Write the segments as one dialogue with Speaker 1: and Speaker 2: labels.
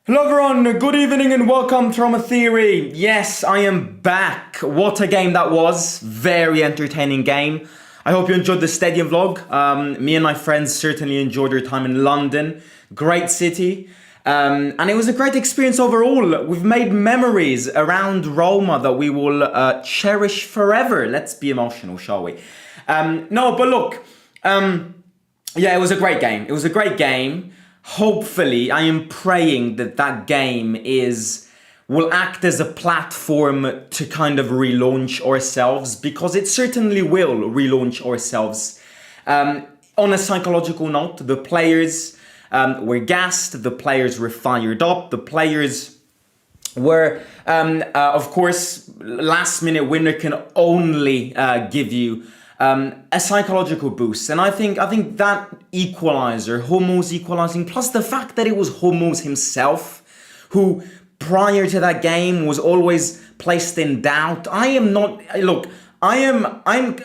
Speaker 1: Hello everyone, good evening and welcome to Roma Theory. Yes, I am back. What a game that was. Very entertaining game. I hope you enjoyed the stadium vlog. Me and my friends certainly enjoyed our time in London. Great city. And it was a great experience overall. We've made memories around Roma that we will cherish forever. Let's be emotional, shall we? No, but look, yeah, it was a great game. It was a great game. Hopefully, I am praying that that game will act as a platform to kind of relaunch ourselves, because it certainly will relaunch ourselves. On a psychological note, the players were gassed, the players were fired up, the players were, of course, last minute winner can only give you a psychological boost. And I think that equalizer, Hummels equalizing, plus the fact that it was Hummels himself who prior to that game was always placed in doubt. I'm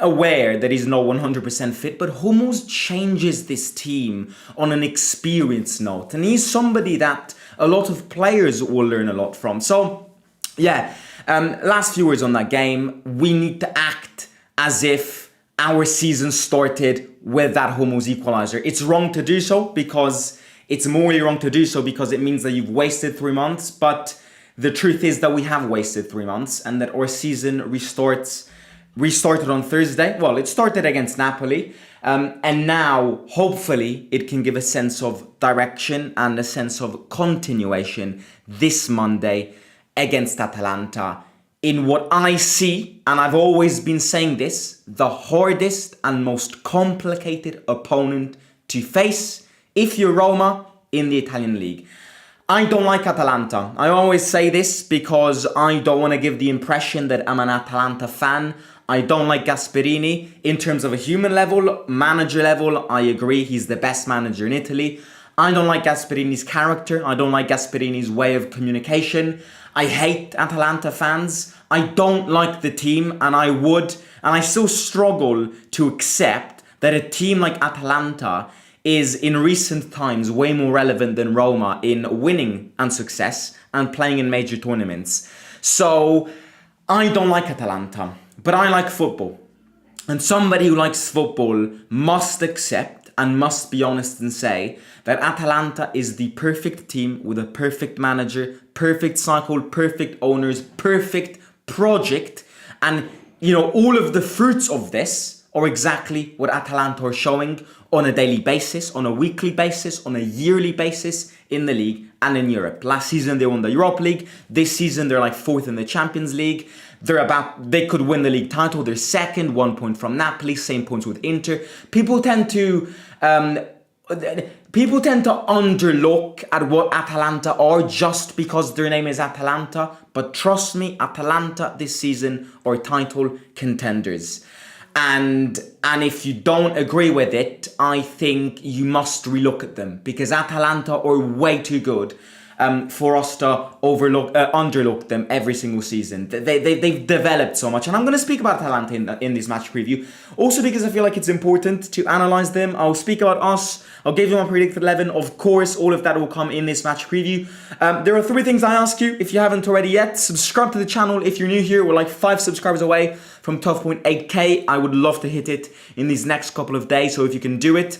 Speaker 1: aware that he's not 100% fit, but Hummels changes this team on an experience note, and he's somebody that a lot of players will learn a lot from. So yeah, last few words on that game. We need to act as if our season started with that Hummels equalizer. It's wrong to do so because it's morally wrong to do so because it means that you've wasted 3 months. But the truth is that we have wasted 3 months and that our season restarted on Thursday. Well, it started against Napoli. And now, hopefully, it can give a sense of direction and a sense of continuation this Monday against Atalanta, in what I see, and I've always been saying this, the hardest and most complicated opponent to face if you're Roma in the Italian league. I don't like Atalanta. I always say this because I don't want to give the impression that I'm an Atalanta fan. I don't like Gasperini. In terms of a human level, manager level, I agree, he's the best manager in Italy. I don't like Gasperini's character. I don't like Gasperini's way of communication. I hate Atalanta fans. I don't like the team, and I still struggle to accept that a team like Atalanta is in recent times way more relevant than Roma in winning and success and playing in major tournaments. So I don't like Atalanta, but I like football. And somebody who likes football must accept and must be honest and say that Atalanta is the perfect team with a perfect manager, perfect cycle, perfect owners, perfect project. And, all of the fruits of this are exactly what Atalanta are showing on a daily basis, on a weekly basis, on a yearly basis in the league and in Europe. Last season, they won the Europa League. This season, they're like fourth in the Champions League. They could win the league title. They're second, 1 point from Napoli, same points with Inter. People tend to underlook at what Atalanta are just because their name is Atalanta. But trust me, Atalanta this season are title contenders. And if you don't agree with it, I think you must relook at them, because Atalanta are way too good for us to underlook them every single season. They've developed so much. And I'm going to speak about Atalanta in this match preview. Also because I feel like it's important to analyze them. I'll speak about us. I'll give you my predicted 11. Of course, all of that will come in this match preview. There are 3 things I ask you if you haven't already yet. Subscribe to the channel if you're new here. We're like 5 subscribers away from 12.8k. I would love to hit it in these next couple of days. So if you can do it,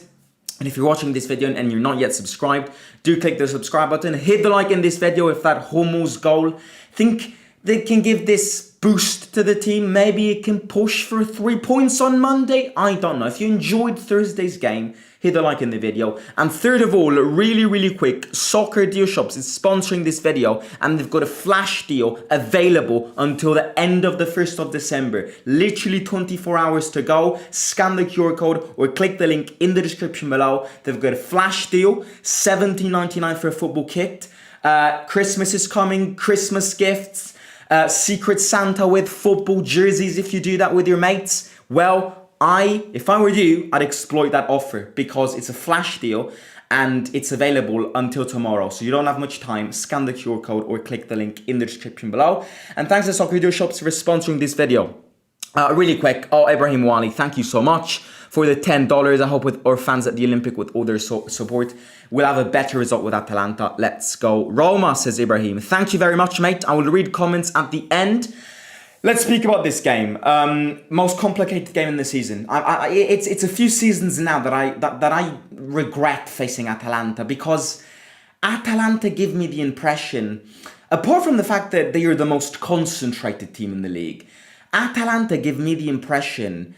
Speaker 1: and if you're watching this video and you're not yet subscribed, do click the subscribe button. Hit the like in this video if that Hummels goal, think they can give this boost to the team. Maybe it can push for 3 points on Monday. I don't know. If you enjoyed Thursday's game, hit the like in the video. And third of all, really quick, Soccer Deal Shops is sponsoring this video, and they've got a flash deal available until the end of the 1st of December. Literally 24 hours to go. Scan the QR code or click the link in the description below. They've got a flash deal, $17.99 for a football kit. Christmas is coming, Christmas gifts, Secret Santa with football jerseys if you do that with your mates. Well, if I were you, I'd exploit that offer because it's a flash deal and it's available until tomorrow. So you don't have much time. Scan the QR code or click the link in the description below. And thanks to Soccer Deal Shops for sponsoring this video. Really quick, Ibrahim Wali, thank you so much for the $10. I hope with our fans at the Olympic, with all their support, we'll have a better result with Atalanta. Let's go Roma, says Ibrahim. Thank you very much, mate. I will read comments at the end. Let's speak about this game. Most complicated game in the season. It's a few seasons now that I regret facing Atalanta, because Atalanta give me the impression, apart from the fact that they are the most concentrated team in the league, Atalanta give me the impression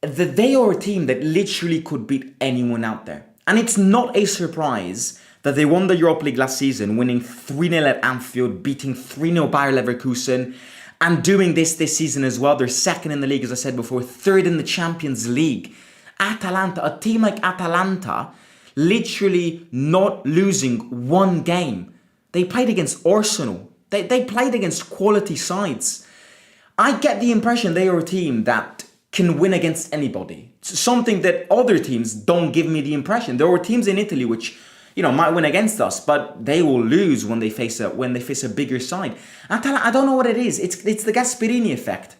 Speaker 1: that they are a team that literally could beat anyone out there. And it's not a surprise that they won the Europa League last season, winning 3-0 at Anfield, beating 3-0 Bayer Leverkusen, and doing this season as well. They're second in the league, as I said before, third in the Champions League. Atalanta, a team like Atalanta, literally not losing one game. They played against Arsenal. They played against quality sides. I get the impression they are a team that can win against anybody. It's something that other teams don't give me the impression. There are teams in Italy which, might win against us, but they will lose when they face a bigger side. I don't know what it is. It's the Gasperini effect.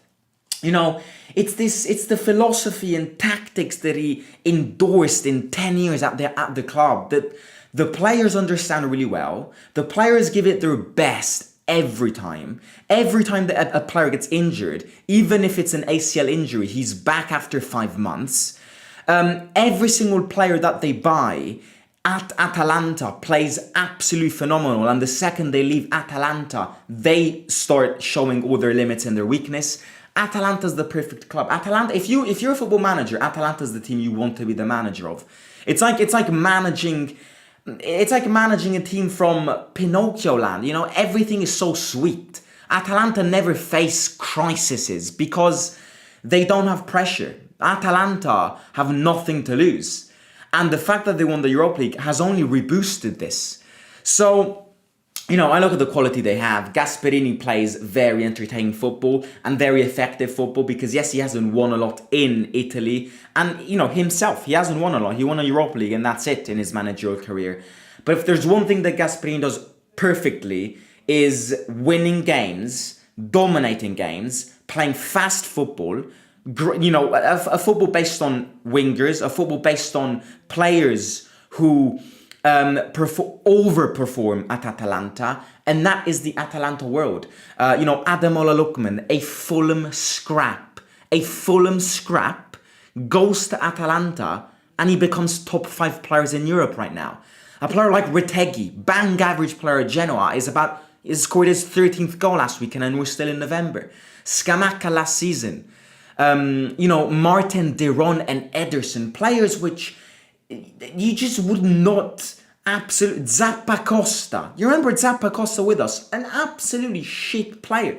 Speaker 1: It's the philosophy and tactics that he endorsed in 10 years at the club that the players understand really well. The players give it their best every time. Every time that a player gets injured, even if it's an ACL injury, he's back after 5 months. Every single player that they buy at Atalanta plays absolutely phenomenal, and the second they leave Atalanta, they start showing all their limits and their weakness. Atalanta's the perfect club. Atalanta, if you're a football manager, Atalanta's the team you want to be the manager of. It's like managing a team from Pinocchio land. Everything is so sweet. Atalanta never face crises because they don't have pressure. Atalanta have nothing to lose. And the fact that they won the Europa League has only reboosted this. So, I look at the quality they have. Gasperini plays very entertaining football and very effective football, because yes, he hasn't won a lot in Italy. And, himself, he hasn't won a lot. He won a Europa League and that's it in his managerial career. But if there's one thing that Gasperini does perfectly, is winning games, dominating games, playing fast football, a football based on wingers, a football based on players who overperform at Atalanta, and that is the Atalanta world. Ademola Lookman, a Fulham scrap, goes to Atalanta and he becomes top 5 players in Europe right now. A player like Retegui, bang average player at Genoa, is scored his 13th goal last weekend, and we're still in November. Scamacca last season. Martin Deron and Ederson, players which you just would not absolutely... Zappacosta. You remember Zappacosta with us? An absolutely shit player.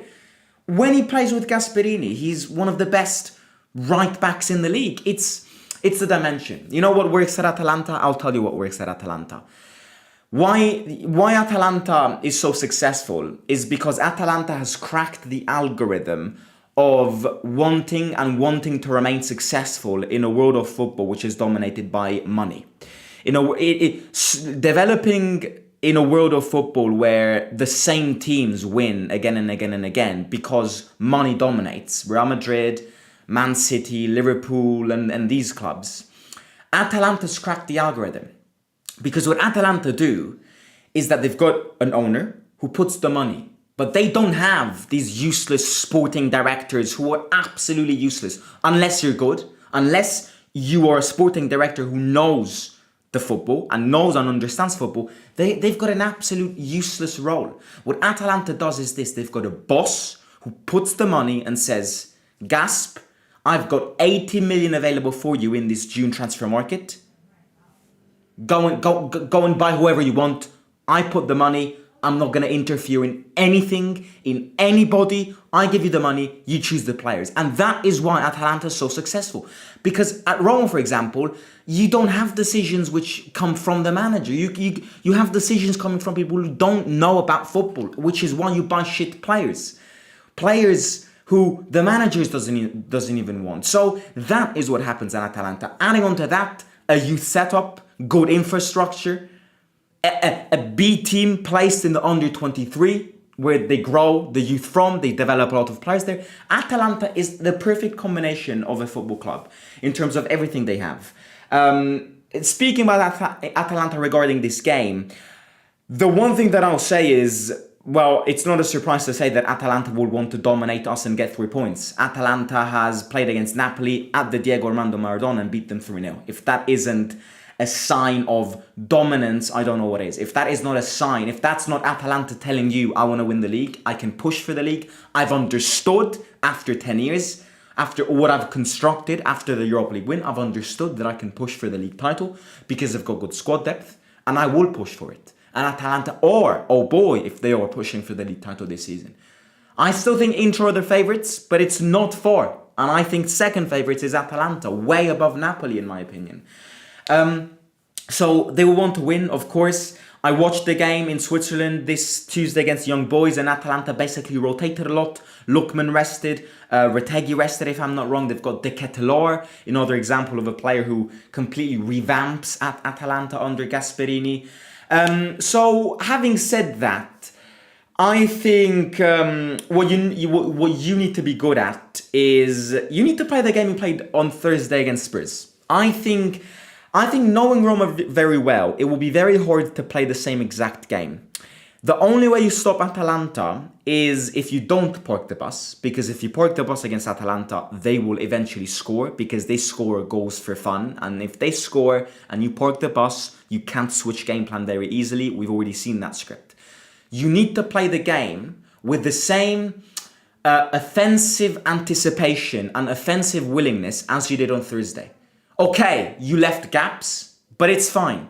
Speaker 1: When he plays with Gasperini, he's one of the best right backs in the league. It's the dimension. You know what works at Atalanta? I'll tell you what works at Atalanta. Why Atalanta is so successful is because Atalanta has cracked the algorithm of wanting to remain successful in a world of football which is dominated by money. Developing in a world of football where the same teams win again and again and again because money dominates. Real Madrid, Man City, Liverpool, and these clubs. Atalanta's cracked the algorithm. Because what Atalanta do is that they've got an owner who puts the money. But they don't have these useless sporting directors who are absolutely useless. Unless you're good. Unless you are a sporting director who knows the football and knows and understands football. They've got an absolute useless role. What Atalanta does is this. They've got a boss who puts the money and says, Gasp, I've got 80 million available for you in this June transfer market. Go and buy whoever you want. I put the money. I'm not going to interfere in anything, in anybody. I give you the money, you choose the players. And that is why Atalanta is so successful. Because at Roma, for example, you don't have decisions which come from the manager. You have decisions coming from people who don't know about football, which is why you buy shit players. Players who the manager doesn't even want. So that is what happens at Atalanta. Adding on to that, a youth setup, good infrastructure, a B team placed in the under 23, where they grow the youth from, they develop a lot of players there. Atalanta is the perfect combination of a football club in terms of everything they have. Speaking about Atalanta regarding this game, the one thing that I'll say is, well, it's not a surprise to say that Atalanta will want to dominate us and get 3 points. Atalanta has played against Napoli at the Diego Armando Maradona and beat them 3-0. If that isn't a sign of dominance, I don't know what is. If that is not a sign, if that's not Atalanta telling you, I want to win the league, I can push for the league, I've understood after 10 years, after what I've constructed after the Europa League win, I've understood that I can push for the league title because I've got good squad depth, and I will push for it. And Atalanta, or, oh boy, if they are pushing for the league title this season. I still think Inter are the favourites, but it's not far. And I think second favourites is Atalanta, way above Napoli in my opinion. So they will want to win, of course. I watched the game in Switzerland this Tuesday against Young Boys, and Atalanta basically rotated a lot. Lookman rested, Retegui rested if I'm not wrong. They've got De Ketelaere, another example of a player who completely revamps at Atalanta under Gasperini. So having said that, I think what you need to be good at is you need to play the game you played on Thursday against Spurs. I think knowing Roma very well, it will be very hard to play the same exact game. The only way you stop Atalanta is if you don't park the bus, because if you park the bus against Atalanta, they will eventually score because they score goals for fun. And if they score and you park the bus, you can't switch game plan very easily. We've already seen that script. You need to play the game with the same offensive anticipation and offensive willingness as you did on Thursday. Okay, you left gaps, but it's fine.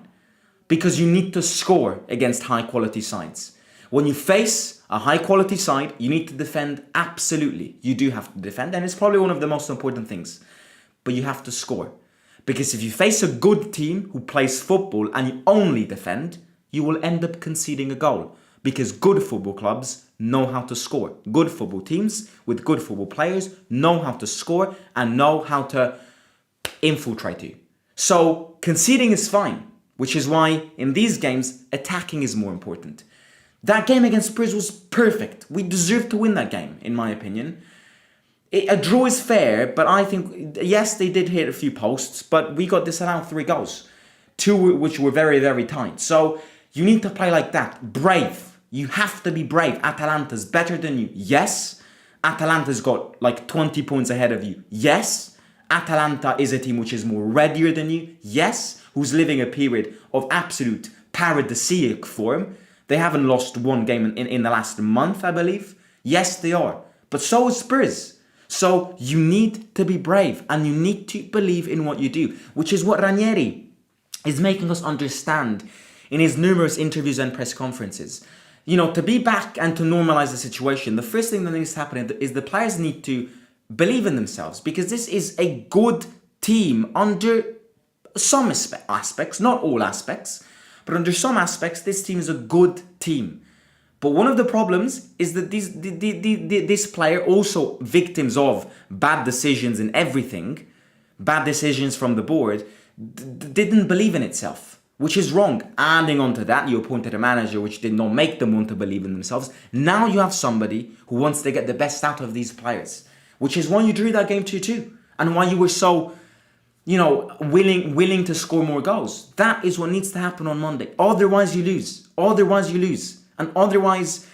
Speaker 1: Because you need to score against high-quality sides. When you face a high-quality side, you need to defend absolutely. You do have to defend, and it's probably one of the most important things. But you have to score. Because if you face a good team who plays football and you only defend, you will end up conceding a goal. Because good football clubs know how to score. Good football teams with good football players know how to score and know how to infiltrate you. So conceding is fine. Which is why, in these games, attacking is more important. That game against Spurs was perfect. We deserved to win that game, in my opinion. A draw is fair, but I think, yes, they did hit a few posts, but we got disallowed 3 goals. 2 which were very, very tight. So, you need to play like that. Brave. You have to be brave. Atalanta's better than you. Yes. Atalanta's got like 20 points ahead of you. Yes. Atalanta is a team which is more readier than you. Yes. Who's living a period of absolute paradisiac form. They haven't lost one game in the last month, I believe. Yes, they are. But so is Spurs. So you need to be brave and you need to believe in what you do, which is what Ranieri is making us understand in his numerous interviews and press conferences. You know, to be back and to normalize the situation, the first thing that needs to happen is the players need to believe in themselves, because this is a good team under some aspects, not all aspects, but under some aspects, this team is a good team. But one of the problems is that this player, also victims of bad decisions in everything, bad decisions from the board, didn't believe in itself, which is wrong. Adding on to that, you appointed a manager which did not make them want to believe in themselves. Now you have somebody who wants to get the best out of these players, which is why you drew that game 2-2 and why you were so, you know, willing to score more goals. That is what needs to happen on Monday. Otherwise you lose. And otherwise,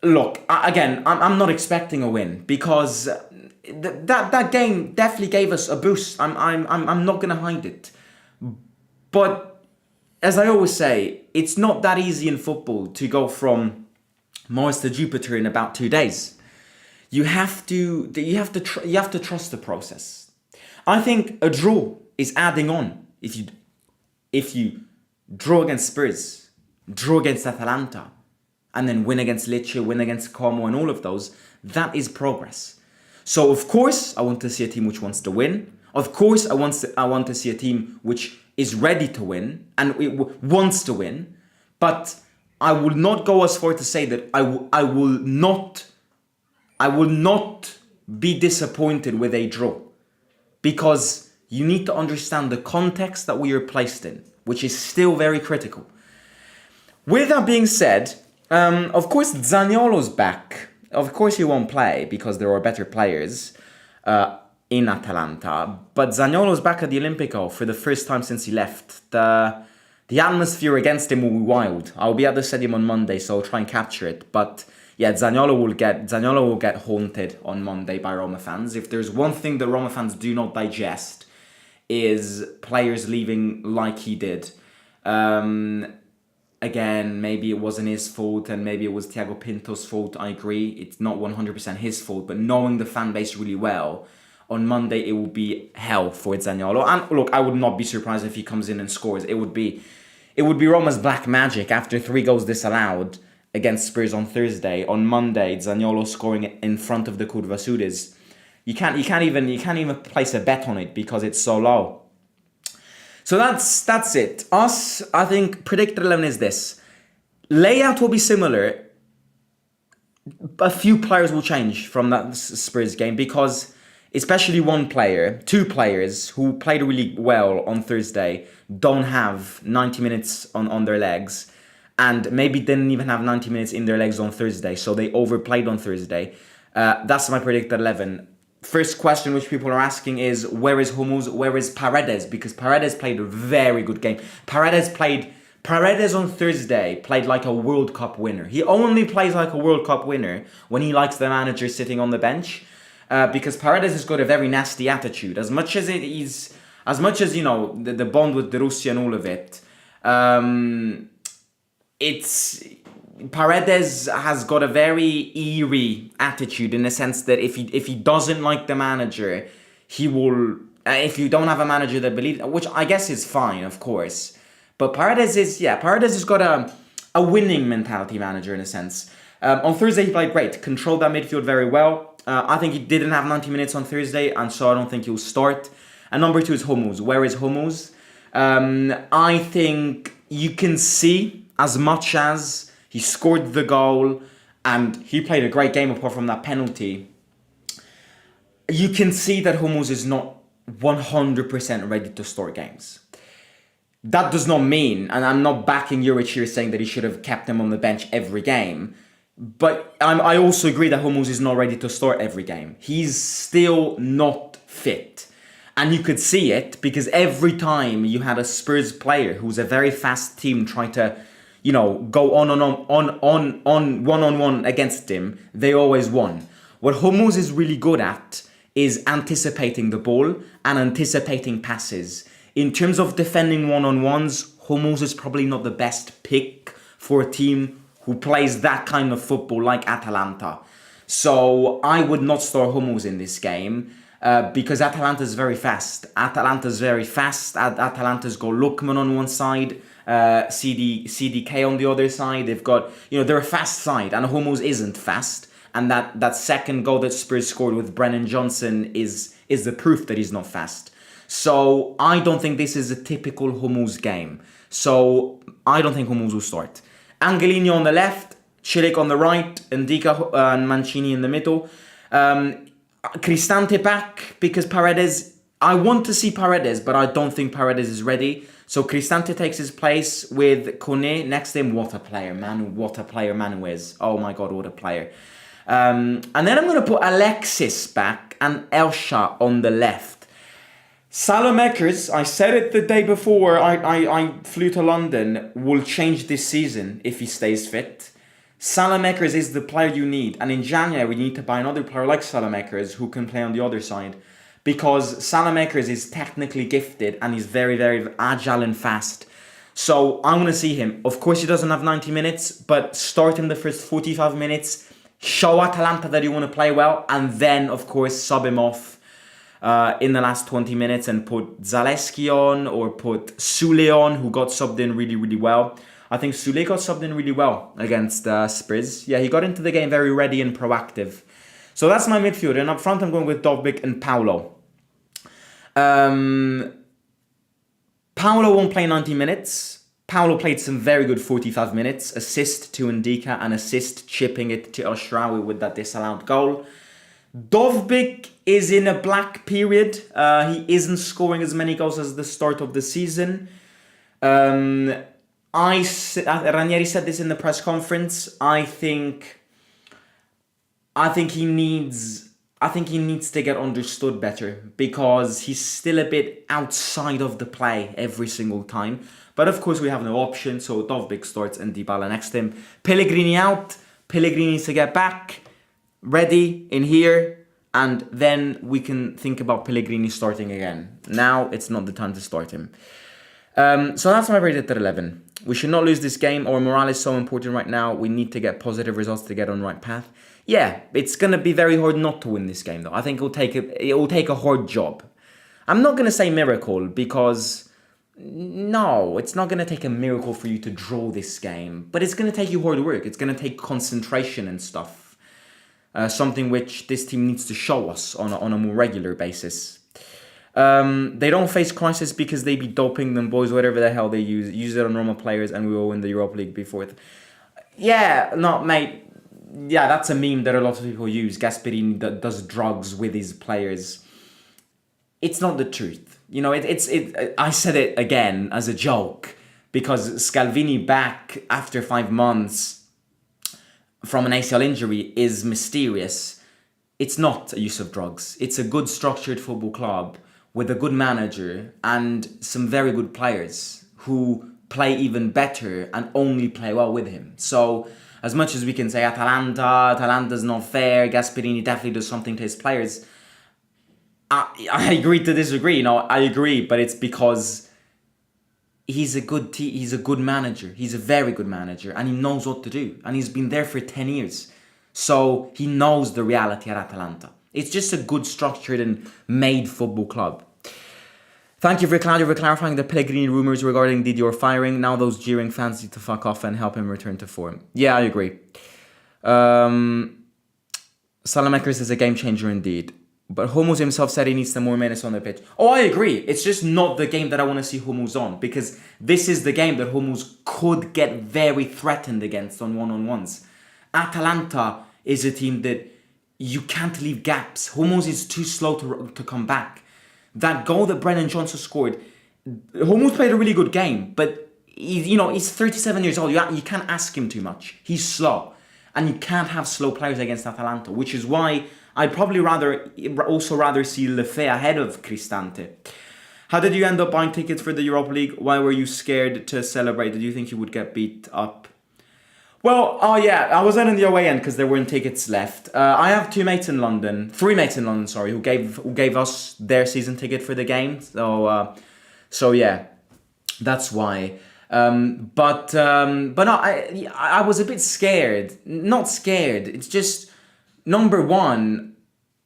Speaker 1: look, again, I'm not expecting a win because that game definitely gave us a boost. I'm not gonna hide it. But as I always say, it's not that easy in football to go from Mars to Jupiter in about 2 days. You have to trust the process. I think a draw is adding on. If you draw against Spurs, draw against Atalanta, and then win against Lecce, win against Como, and all of those, that is progress. So of course, I want to see a team which wants to win. Of course, I want to see a team which is ready to win and wants to win. But I will not go as far to say that I will not be disappointed with a draw. Because you need to understand the context that we are placed in, which is still very critical. With that being said, Of course, Zaniolo's back. Of course, he won't play because there are better players in Atalanta. But Zaniolo's back at the Olimpico for the first time since he left. The atmosphere against him will be wild. I'll be at the stadium on Monday, so I'll try and capture it. But yeah, Zaniolo will get haunted on Monday by Roma fans. If there's one thing that Roma fans do not digest, is players leaving like he did. Again, maybe it wasn't his fault and maybe it was Thiago Pinto's fault. I agree. It's not 100% his fault, but knowing the fan base really well, on Monday it will be hell for Zaniolo. And look, I would not be surprised if he comes in and scores. It would be Roma's black magic after 3 goals disallowed against Spurs on Thursday. On Monday, Zaniolo scoring in front of the Curva Sudis. You can't even place a bet on it because it's so low. So that's it. I think predicted 11 is this. Layout will be similar. A few players will change from that Spurs game because especially two players who played really well on Thursday don't have 90 minutes on their legs and maybe didn't even have 90 minutes in their legs on Thursday, so they overplayed on Thursday. That's my predicted 11. First question which people are asking is, where is Hummels, where is Paredes? Because Paredes played a very good game. Paredes on Thursday played like a World Cup winner. He only plays like a World Cup winner when he likes the manager sitting on the bench. Because Paredes has got a very nasty attitude. As much as you know, the bond with De Rossi and all of it, Paredes has got a very eerie attitude in the sense that if he doesn't like the manager, he will. If you don't have a manager that believes, which I guess is fine, of course, but Paredes has got a winning mentality manager in a sense. On Thursday he played great, controlled that midfield very well. I think he didn't have 90 minutes on Thursday, and so I don't think he'll start. And number 2 is Hummels. Where is Hummels? I think you can see, as much as he scored the goal and he played a great game apart from that penalty, you can see that Hummels is not 100% ready to start games. That does not mean, and I'm not backing Juric here saying that he should have kept him on the bench every game, but I also agree that Hummels is not ready to start every game. He's still not fit. And you could see it because every time you had a Spurs player who's a very fast team trying to, go on one-on-one against him, they always won. What Hummels is really good at is anticipating the ball and anticipating passes. In terms of defending one-on-ones, Hummels is probably not the best pick for a team who plays that kind of football like Atalanta. So I would not start Hummels in this game because Atalanta is very fast. Atalanta's Atalanta's got Lookman on one side, CDK on the other side. They've got, they're a fast side, and Hummels isn't fast. And that second goal that Spurs scored with Brennan Johnson is the proof that he's not fast. So I don't think this is a typical Hummels game. So I don't think Hummels will start. Angelino on the left, Cilic on the right, Ndika and Mancini in the middle. Cristante back because Paredes, I want to see Paredes, but I don't think Paredes is ready. So Cristante takes his place with Kone next to him. What a player Manu is. Oh my God, what a player. And then I'm going to put Alexis back and Elsha on the left. Salamakers, I said it the day before I flew to London, will change this season if he stays fit. Salamakers is the player you need. And in January, you need to buy another player like Salamakers who can play on the other side. Because Salamakers is technically gifted and he's very, very agile and fast. So I want to see him. Of course, he doesn't have 90 minutes, but start him the first 45 minutes. Show Atalanta that you want to play well. And then, of course, sub him off in the last 20 minutes and put Zaleski on or put Sule on, who got subbed in really, really well. I think Sule got subbed in really well against Spurs. Yeah, he got into the game very ready and proactive. So that's my midfield. And up front, I'm going with Dovbyk and Paulo. Paulo won't play 90 minutes. Paulo played some very good 45 minutes. Assist to Ndika and assist chipping it to El Shaarawy with that disallowed goal. Dovbyk is in a black period. He isn't scoring as many goals as the start of the season. Ranieri said this in the press conference. I think he needs to get understood better because he's still a bit outside of the play every single time. But of course we have no option, so Dovbyk starts and Dybala next to him. Pellegrini out. Pellegrini needs to get back, ready in here, and then we can think about Pellegrini starting again. Now it's not the time to start him. So that's my rated at 11. We should not lose this game. Our morale is so important right now. We need to get positive results to get on the right path. Yeah, it's going to be very hard not to win this game, though. I think it will take a hard job. I'm not going to say miracle because, no, it's not going to take a miracle for you to draw this game. But it's going to take you hard work. It's going to take concentration and stuff. Something which this team needs to show us on a more regular basis. They don't face crisis because they be doping them boys, whatever the hell they use. Use it on normal players and we will win the Europa League before it. Yeah, no, mate. Yeah, that's a meme that a lot of people use. Gasperini does drugs with his players. It's not the truth. You know, I said it again as a joke because Scalvini back after 5 months from an ACL injury is mysterious. It's not a use of drugs. It's a good structured football club with a good manager and some very good players who play even better and only play well with him. So as much as we can say Atalanta's not fair, Gasperini definitely does something to his players, I agree to disagree. You know, I agree, but it's because he's a good manager. He's a very good manager and he knows what to do. And he's been there for 10 years. So he knows the reality at Atalanta. It's just a good structured and made football club. Thank you for Claudio for clarifying the Pellegrini rumours regarding Didier firing. Now those jeering fans need to fuck off and help him return to form. Yeah, I agree. Salamakers is a game changer indeed. But Hummels himself said he needs some more minutes on the pitch. Oh, I agree. It's just not the game that I want to see Hummels on. Because this is the game that Hummels could get very threatened against on one-on-ones. Atalanta is a team that you can't leave gaps. Hummels is too slow to come back. That goal that Brennan Johnson scored, Hummels played a really good game, but he's 37 years old. You can't ask him too much. He's slow, and you can't have slow players against Atalanta, which is why I'd probably rather see Lefebvre ahead of Cristante. How did you end up buying tickets for the Europa League? Why were you scared to celebrate? Did you think you would get beat up? Well, oh yeah, I was out in the away end because there weren't tickets left. I have three mates in London, sorry, who gave us their season ticket for the game. So yeah, that's why. But no, I was a bit scared. Not scared. It's just number one,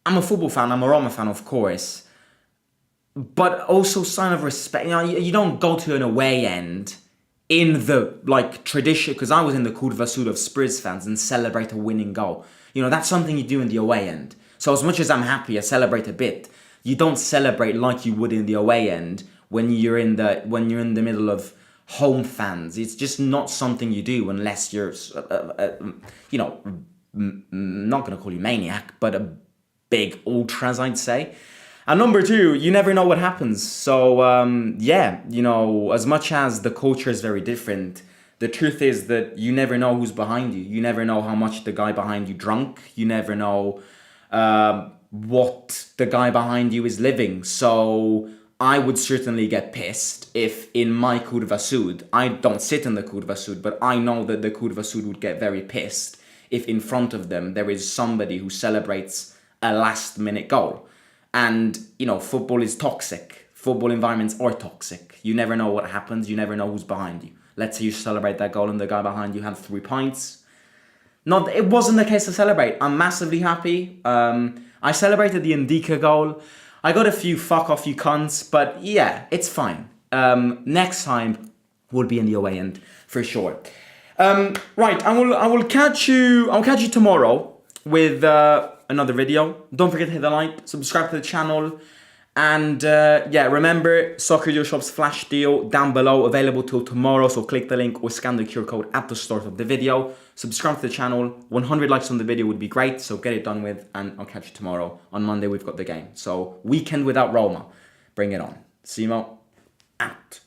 Speaker 1: I'm a football fan. I'm a Roma fan, of course, but also sign of respect. You know, you don't go to an away end in the tradition, because I was in the Curva Sud of Spurs fans and celebrate a winning goal. You know, that's something you do in the away end. So as much as I'm happy, I celebrate a bit. You don't celebrate like you would in the away end when you're in the middle of home fans. It's just not something you do unless you're, not going to call you maniac, but a big ultras, I'd say. And number two, you never know what happens. So, as much as the culture is very different, the truth is that you never know who's behind you. You never know how much the guy behind you drunk. You never know what the guy behind you is living. So I would certainly get pissed if in my Curva Sud, I don't sit in the Curva Sud, but I know that the Curva Sud would get very pissed if in front of them there is somebody who celebrates a last-minute goal. And, football is toxic. Football environments are toxic. You never know what happens. You never know who's behind you. Let's say you celebrate that goal and the guy behind you had 3 points. It wasn't the case to celebrate. I'm massively happy. I celebrated the Ndika goal. I got a few fuck off you cunts, but yeah, it's fine. Next time we'll be in the away end for sure. Right, I will catch you. I'll catch you tomorrow with another video. Don't forget to hit the like, subscribe to the channel, and remember Soccer Deal Shop's flash deal down below, available till tomorrow. So click the link or scan the QR code at the start of the video. Subscribe to the channel. 100 likes on the video would be great. So get it done with, and I'll catch you tomorrow. On Monday we've got the game. So weekend without Roma. Bring it on. Simo out.